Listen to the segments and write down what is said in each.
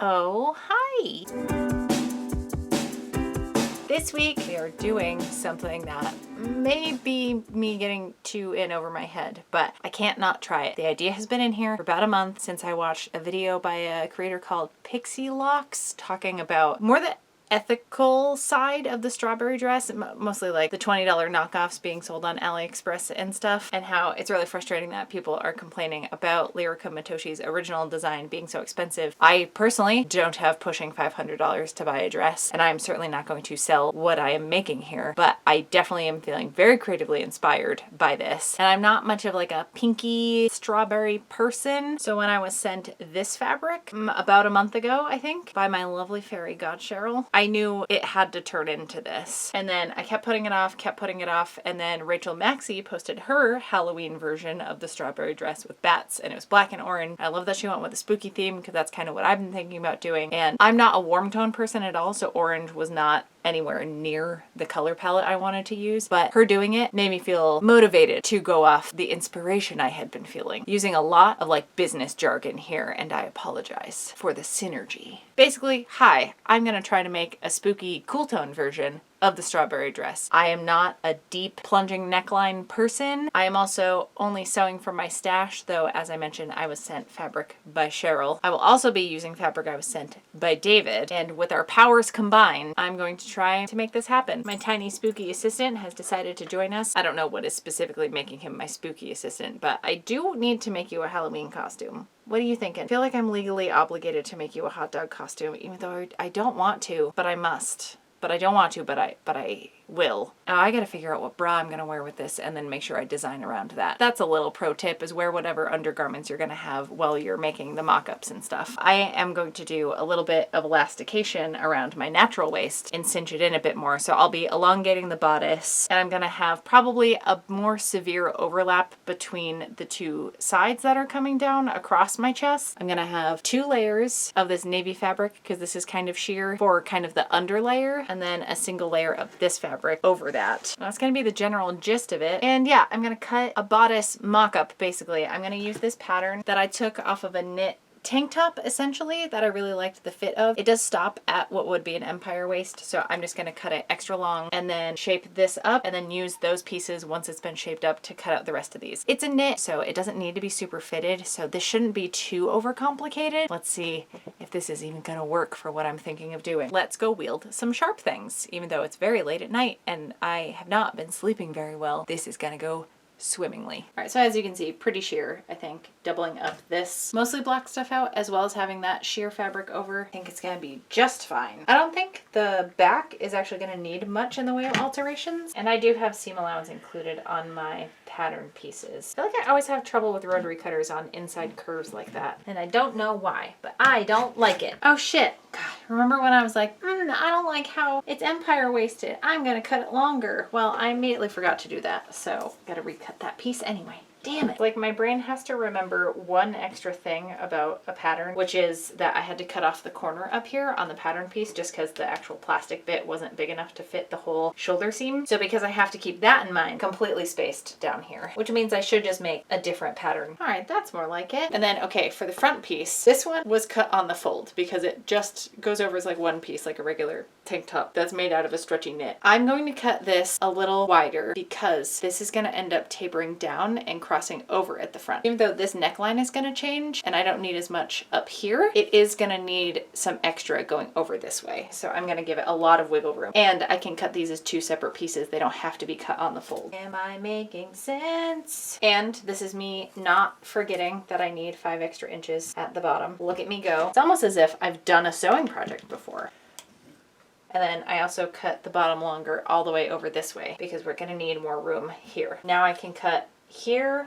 Oh, hi! This week we are doing something that may be me getting too in over my head, but I can't not try it. The idea has been in here for about a month since I watched a video by a creator called Pixie Locks talking about more the ethical side of the strawberry dress, mostly like the $20 knockoffs being sold on AliExpress and stuff, and how it's really frustrating that people are complaining about Lyrica Matoshi's original design being so expensive. I personally don't have pushing $500 to buy a dress, and I'm certainly not going to sell what I am making here, but I definitely am feeling very creatively inspired by this. And I'm not much of like a pinky strawberry person, so when I was sent this fabric about a month ago, I think, by my lovely fairy god Cheryl, I knew it had to turn into this. And then I kept putting it off, and then Rachel Maxey posted her Halloween version of the strawberry dress with bats, and it was black and orange. I love that she went with a spooky theme because that's kind of what I've been thinking about doing. And I'm not a warm tone person at all, so orange was not anywhere near the color palette I wanted to use, but her doing it made me feel motivated to go off the inspiration I had been feeling. Using a lot of like business jargon here, and I apologize for the synergy. Basically, hi, I'm gonna try to make a spooky cool tone version of the strawberry dress. I am not a deep plunging neckline person. I am also only sewing from my stash, though as I mentioned, I was sent fabric by Cheryl. I will also be using fabric I was sent by David, and with our powers combined, I'm going to try to make this happen. My tiny spooky assistant has decided to join us. I don't know what is specifically making him my spooky assistant, but I do need to make you a Halloween costume. What are you thinking? I feel like I'm legally obligated to make you a hot dog costume, even though I don't want to, but I must. But I don't want to, but I will. Now I gotta figure out what bra I'm gonna wear with this and then make sure I design around that. That's a little pro tip, is wear whatever undergarments you're gonna have while you're making the mock-ups and stuff. I am going to do a little bit of elastication around my natural waist and cinch it in a bit more. So I'll be elongating the bodice, and I'm gonna have probably a more severe overlap between the two sides that are coming down across my chest. I'm gonna have 2 layers of this navy fabric because this is kind of sheer for kind of the under layer, and then a single layer of this fabric over that. That's going to be the general gist of it. And yeah, I'm going to cut a bodice mock-up basically. I'm going to use this pattern that I took off of a knit tank top essentially that I really liked the fit of. It does stop at what would be an empire waist, so I'm just going to cut it extra long and then shape this up and then use those pieces once it's been shaped up to cut out the rest of these. It's a knit, so it doesn't need to be super fitted, so this shouldn't be too overcomplicated. Let's see if this is even going to work for what I'm thinking of doing. Let's go wield some sharp things. Even though it's very late at night and I have not been sleeping very well, this is going to go swimmingly. All right, so as you can see, pretty sheer, I think, doubling up this mostly black stuff out as well as having that sheer fabric over. I think it's gonna be just fine. I don't think the back is actually gonna need much in the way of alterations, and I do have seam allowance included on my pattern pieces. I feel like I always have trouble with rotary cutters on inside curves like that, and I don't know why, but I don't like it. Oh shit. God, remember when I was like, I don't like how it's empire waisted, I'm gonna cut it longer. Well, I immediately forgot to do that, so gotta recut that piece anyway. Damn it. Like, my brain has to remember one extra thing about a pattern, which is that I had to cut off the corner up here on the pattern piece just because the actual plastic bit wasn't big enough to fit the whole shoulder seam. So because I have to keep that in mind, completely spaced down here, which means I should just make a different pattern. All right, that's more like it. And then, okay, for the front piece, this one was cut on the fold because it just goes over as like one piece, like a regular tank top that's made out of a stretchy knit. I'm going to cut this a little wider because this is going to end up tapering down and crossing over at the front. Even though this neckline is going to change and I don't need as much up here, it is going to need some extra going over this way. So I'm going to give it a lot of wiggle room. And I can cut these as 2 separate pieces. They don't have to be cut on the fold. Am I making sense? And this is me not forgetting that I need 5 extra inches at the bottom. Look at me go. It's almost as if I've done a sewing project before. And then I also cut the bottom longer all the way over this way because we're gonna need more room here. Now I can cut here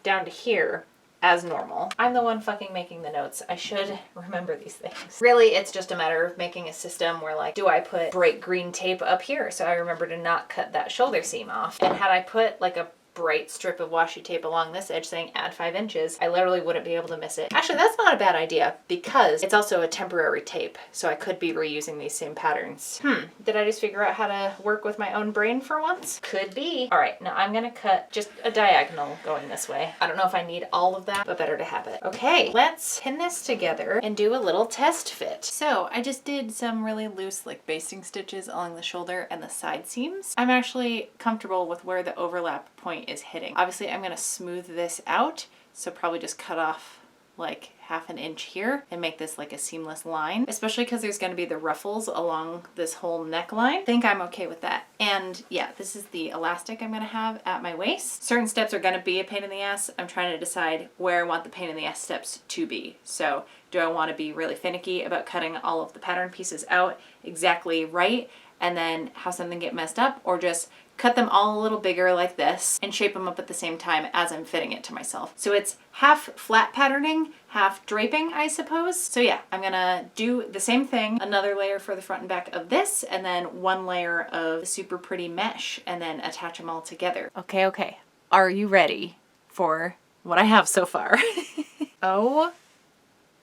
down to here as normal. I'm the one fucking making the notes. I should remember these things. Really, it's just a matter of making a system where, like, do I put bright green tape up here so I remember to not cut that shoulder seam off? And had I put like a bright strip of washi tape along this edge saying add 5 inches, I literally wouldn't be able to miss it. Actually, that's not a bad idea because it's also a temporary tape, so I could be reusing these same patterns. Did I just figure out how to work with my own brain for once? Could be. All right, now I'm gonna cut just a diagonal going this way. I don't know if I need all of that, but better to have it. Okay, let's pin this together and do a little test fit. So I just did some really loose like basting stitches along the shoulder and the side seams. I'm actually comfortable with where the overlap point is hitting. Obviously I'm gonna smooth this out, so probably just cut off like half an inch here and make this like a seamless line, especially because there's going to be the ruffles along this whole neckline. I think I'm okay with that. And yeah, this is the elastic I'm going to have at my waist. Certain steps are going to be a pain in the ass. I'm trying to decide where I want the pain in the ass steps to be. So do I want to be really finicky about cutting all of the pattern pieces out exactly right and then have something get messed up, or just cut them all a little bigger like this and shape them up at the same time as I'm fitting it to myself. So it's half flat patterning, half draping, I suppose. So yeah, I'm gonna do the same thing, another layer for the front and back of this, and then one layer of super pretty mesh, and then attach them all together. Okay. Are you ready for what I have so far? Oh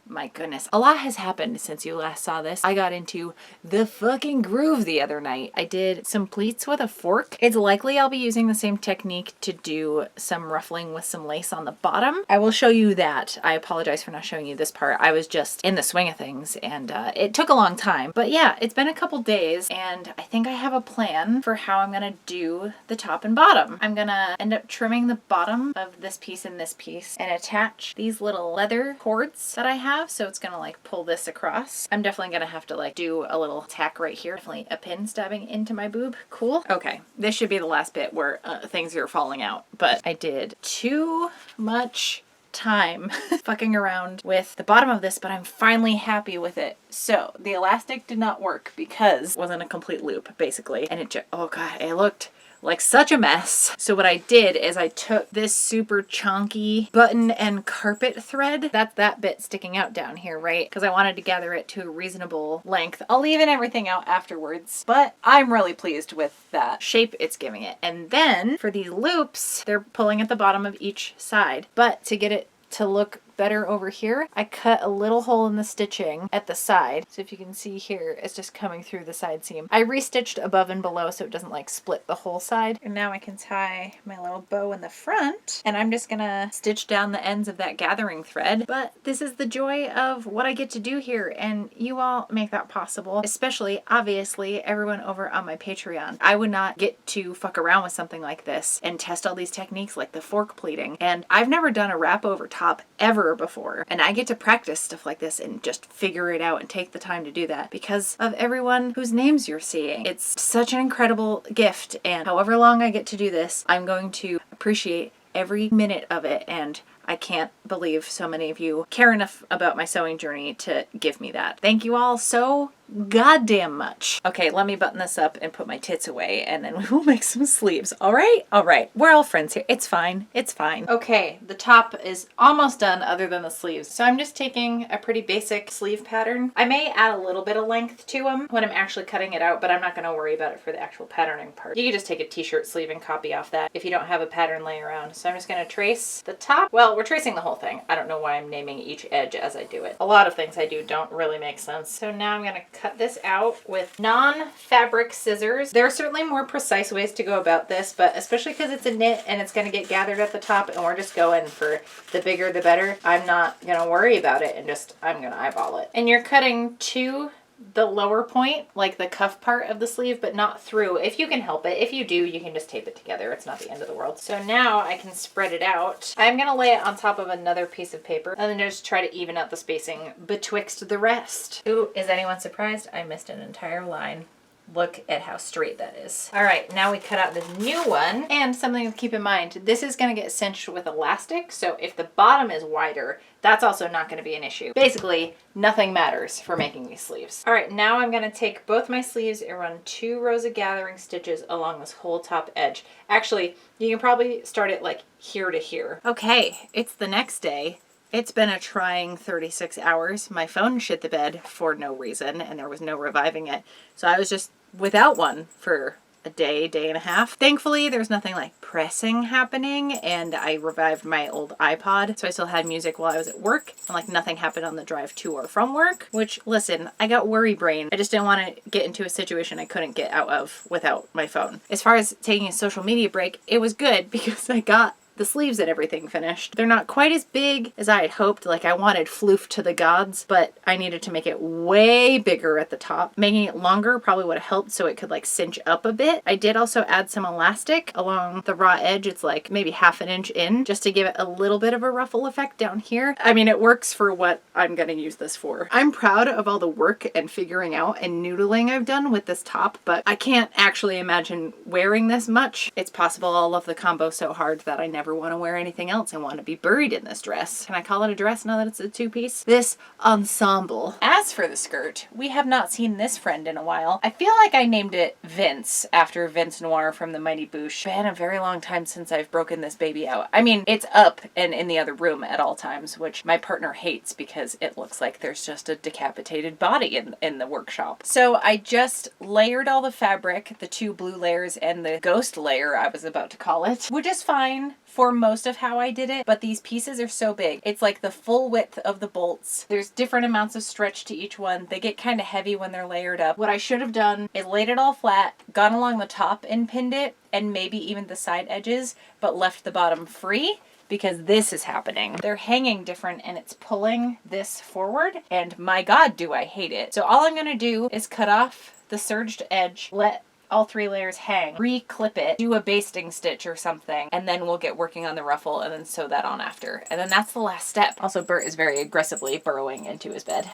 my goodness. A lot has happened since you last saw this. I got into the fucking groove the other night. I did some pleats with a fork. It's likely I'll be using the same technique to do some ruffling with some lace on the bottom. I will show you that. I apologize for not showing you this part. I was just in the swing of things and it took a long time. But yeah, it's been a couple days and I think I have a plan for how I'm gonna do the top and bottom. I'm gonna end up trimming the bottom of this piece and this piece and attach these little leather cords that I have. So it's gonna like pull this across. I'm definitely gonna have to like do a little tack right here. Definitely a pin stabbing into my boob. Cool. Okay, this should be the last bit where things are falling out, but I did too much time fucking around with the bottom of this, but I'm finally happy with it. So the elastic did not work because it wasn't a complete loop basically, and it just, oh god, it looked like such a mess. So what I did is I took this super chunky button and carpet thread. That's that bit sticking out down here, right? Because I wanted to gather it to a reasonable length. I'll even everything out afterwards, but I'm really pleased with that shape it's giving it. And then for these loops, they're pulling at the bottom of each side. But to get it to look better over here, I cut a little hole in the stitching at the side. So if you can see here, it's just coming through the side seam. I restitched above and below so it doesn't like split the whole side. And now I can tie my little bow in the front, and I'm just gonna stitch down the ends of that gathering thread. But this is the joy of what I get to do here, and you all make that possible, especially obviously everyone over on my Patreon. I would not get to fuck around with something like this and test all these techniques like the fork pleating, and I've never done a wrap over top ever before, and I get to practice stuff like this and just figure it out and take the time to do that because of everyone whose names you're seeing. It's such an incredible gift, and however long I get to do this, I'm going to appreciate every minute of it, and I can't believe so many of you care enough about my sewing journey to give me that. Thank you all so goddamn much. Okay, let me button this up and put my tits away, and then we will make some sleeves. All right? All right. We're all friends here. It's fine. It's fine. Okay, the top is almost done other than the sleeves. So I'm just taking a pretty basic sleeve pattern. I may add a little bit of length to them when I'm actually cutting it out, but I'm not going to worry about it for the actual patterning part. You can just take a t-shirt sleeve and copy off that if you don't have a pattern laying around. So I'm just going to trace the top. Well, we're tracing the whole thing. I don't know why I'm naming each edge as I do it. A lot of things I do don't really make sense. So now I'm going to cut this out with non-fabric scissors. There are certainly more precise ways to go about this, but especially because it's a knit and it's going to get gathered at the top and we're just going for the bigger the better, I'm not going to worry about it and just, I'm going to eyeball it. And you're cutting to the lower point, like the cuff part of the sleeve, but not through, if you can help it. If you do, you can just tape it together. It's not the end of the world. So now I can spread it out. I'm gonna lay it on top of another piece of paper and then just try to even out the spacing betwixt the rest. Ooh, is anyone surprised? I missed an entire line. Look at how straight that is. All right, now we cut out the new one. And something to keep in mind, this is gonna get cinched with elastic, so if the bottom is wider, that's also not gonna be an issue. Basically, nothing matters for making these sleeves. All right, now I'm gonna take both my sleeves and run 2 rows of gathering stitches along this whole top edge. Actually, you can probably start it like here to here. Okay, it's the next day. It's been a trying 36 hours. My phone shit the bed for no reason, and there was no reviving it. So I was just without one for a day and a half. Thankfully, there's nothing like pressing happening, and I revived my old iPod, so I still had music while I was at work, and like nothing happened on the drive to or from work, which, listen, I got worry brain. I just didn't want to get into a situation I couldn't get out of without my phone. As far as taking a social media break, it was good because I got the sleeves and everything finished. They're not quite as big as I had hoped. Like, I wanted floof to the gods, but I needed to make it way bigger at the top. Making it longer probably would have helped so it could like cinch up a bit. I did also add some elastic along the raw edge. It's like maybe half an inch in, just to give it a little bit of a ruffle effect down here. I mean, it works for what I'm gonna use this for. I'm proud of all the work and figuring out and noodling I've done with this top, but I can't actually imagine wearing this much. It's possible I'll love the combo so hard that I never want to wear anything else. I want to be buried in this dress. Can I call it a dress now that it's a two-piece? This ensemble. As for the skirt, we have not seen this friend in a while. I feel like I named it Vince after Vince Noir from the Mighty Boosh. Been a very long time since I've broken this baby out. I mean, it's up and in the other room at all times, which my partner hates because it looks like there's just a decapitated body in the workshop. So I just layered all the fabric, the 2 blue layers and the ghost layer I was about to call it, which is fine for most of how I did it, but these pieces are so big. It's like the full width of the bolts. There's different amounts of stretch to each one. They get kind of heavy when they're layered up. What I should have done is laid it all flat, gone along the top and pinned it, and maybe even the side edges, but left the bottom free, because this is happening. They're hanging different and it's pulling this forward, and my God, do I hate it. So all I'm gonna do is cut off the serged edge, let all 3 layers hang, re-clip it, do a basting stitch or something, and then we'll get working on the ruffle and then sew that on after. And then that's the last step. Also, Bert is very aggressively burrowing into his bed.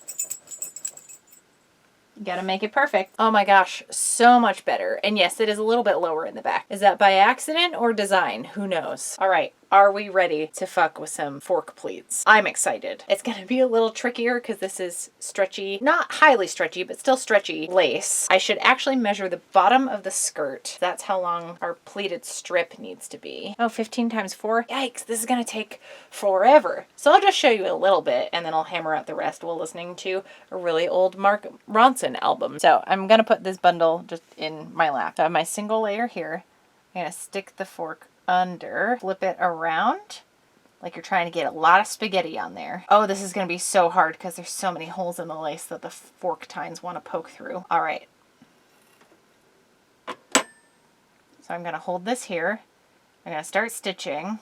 You gotta make it perfect. Oh my gosh, so much better. And yes, it is a little bit lower in the back. Is that by accident or design? Who knows? All right. Are we ready to fuck with some fork pleats? I'm excited. It's gonna be a little trickier because this is stretchy, not highly stretchy, but still stretchy lace. I should actually measure the bottom of the skirt. That's how long our pleated strip needs to be. Oh, 15 times 4? Yikes, this is gonna take forever. So I'll just show you a little bit and then I'll hammer out the rest while listening to a really old Mark Ronson album. So I'm gonna put this bundle just in my lap. So I have my single layer here. I'm gonna stick the fork under, flip it around like you're trying to get a lot of spaghetti on there. Oh, this is going to be so hard because there's so many holes in the lace that the fork tines want to poke through. All right. So I'm going to hold this here. I'm going to start stitching.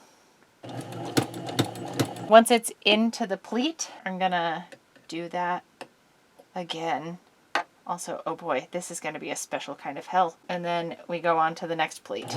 Once it's into the pleat, I'm going to do that again. Also, oh boy, this is going to be a special kind of hell. And then we go on to the next pleat.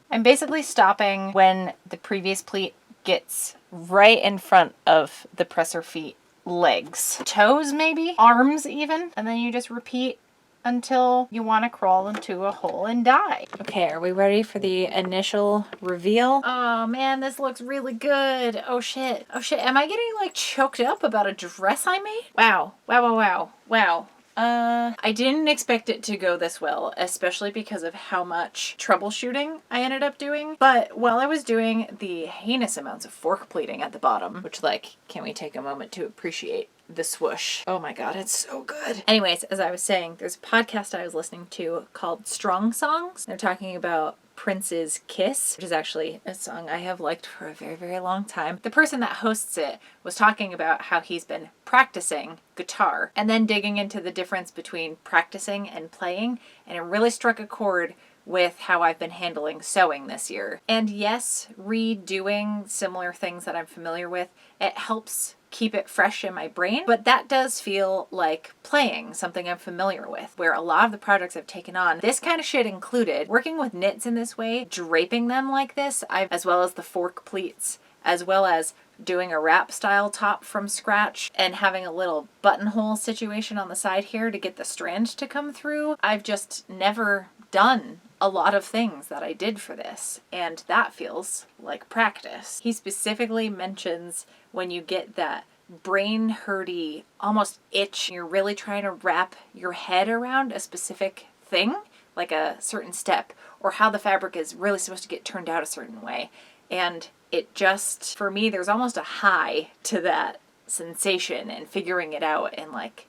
I'm basically stopping when the previous pleat gets right in front of the presser feet legs. Toes maybe? Arms even? And then you just repeat until you want to crawl into a hole and die. Okay, are we ready for the initial reveal? Oh man, this looks really good. Oh shit. Oh shit, am I getting like choked up about a dress I made? Wow. Wow, wow, wow. Wow. I didn't expect it to go this well, especially because of how much troubleshooting I ended up doing. But while I was doing the heinous amounts of fork pleating at the bottom, which like, can we take a moment to appreciate the swoosh? Oh my God, it's so good. Anyways, as I was saying, there's a podcast I was listening to called Strong Songs. They're talking about Prince's Kiss, which is actually a song I have liked for a very, very long time. The person that hosts it was talking about how he's been practicing guitar and then digging into the difference between practicing and playing, and it really struck a chord with how I've been handling sewing this year. And yes, redoing similar things that I'm familiar with, it helps keep it fresh in my brain, but that does feel like playing something I'm familiar with, where a lot of the projects I've taken on, this kind of shit included, working with knits in this way, draping them like this, as well as the fork pleats, as well as doing a wrap style top from scratch and having a little buttonhole situation on the side here to get the strand to come through. I've just never done a lot of things that I did for this, and that feels like practice. He specifically mentions when you get that brain hurty, almost itch, you're really trying to wrap your head around a specific thing, like a certain step, or how the fabric is really supposed to get turned out a certain way. And it just, for me, there's almost a high to that sensation and figuring it out and like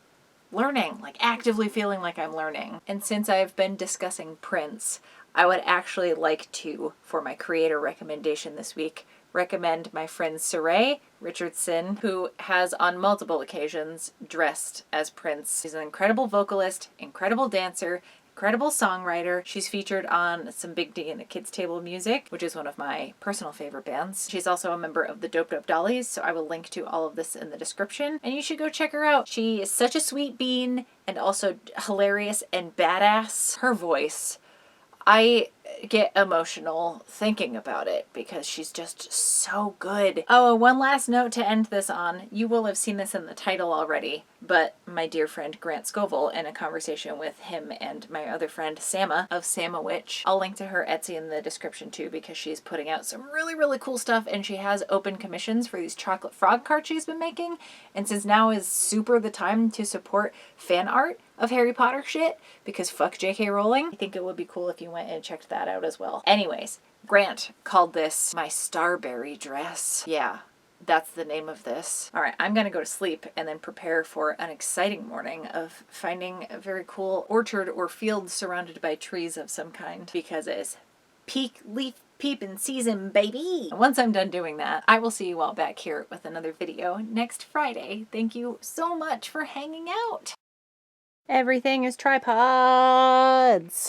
learning, like actively feeling like I'm learning. And since I've been discussing Prince, I would actually like to, for my creator recommendation this week, recommend my friend Saray Richardson, who has on multiple occasions dressed as Prince. She's an incredible vocalist, incredible dancer, incredible songwriter. She's featured on some Big D and the Kids Table Music, which is one of my personal favorite bands. She's also a member of the Dope Dope Dollies, so I will link to all of this in the description, and you should go check her out. She is such a sweet bean and also hilarious and badass. Her voice, I get emotional thinking about it because she's just so good. Oh, one last note to end this on. You will have seen this in the title already, but my dear friend Grant Scoville, in a conversation with him and my other friend Sama of Sama Witch. I'll link to her Etsy in the description too, because she's putting out some really, really cool stuff, and she has open commissions for these chocolate frog cards she's been making. And since now is super the time to support fan art of Harry Potter shit, because fuck J.K. Rowling, I think it would be cool if you went and checked that out as well. Anyways, Grant called this my Starberry dress. Yeah, that's the name of this. All right, I'm gonna go to sleep and then prepare for an exciting morning of finding a very cool orchard or field surrounded by trees of some kind, because it's peak leaf peeping season, baby. And once I'm done doing that, I will see you all back here with another video next Friday. Thank you so much for hanging out. Everything is tripods.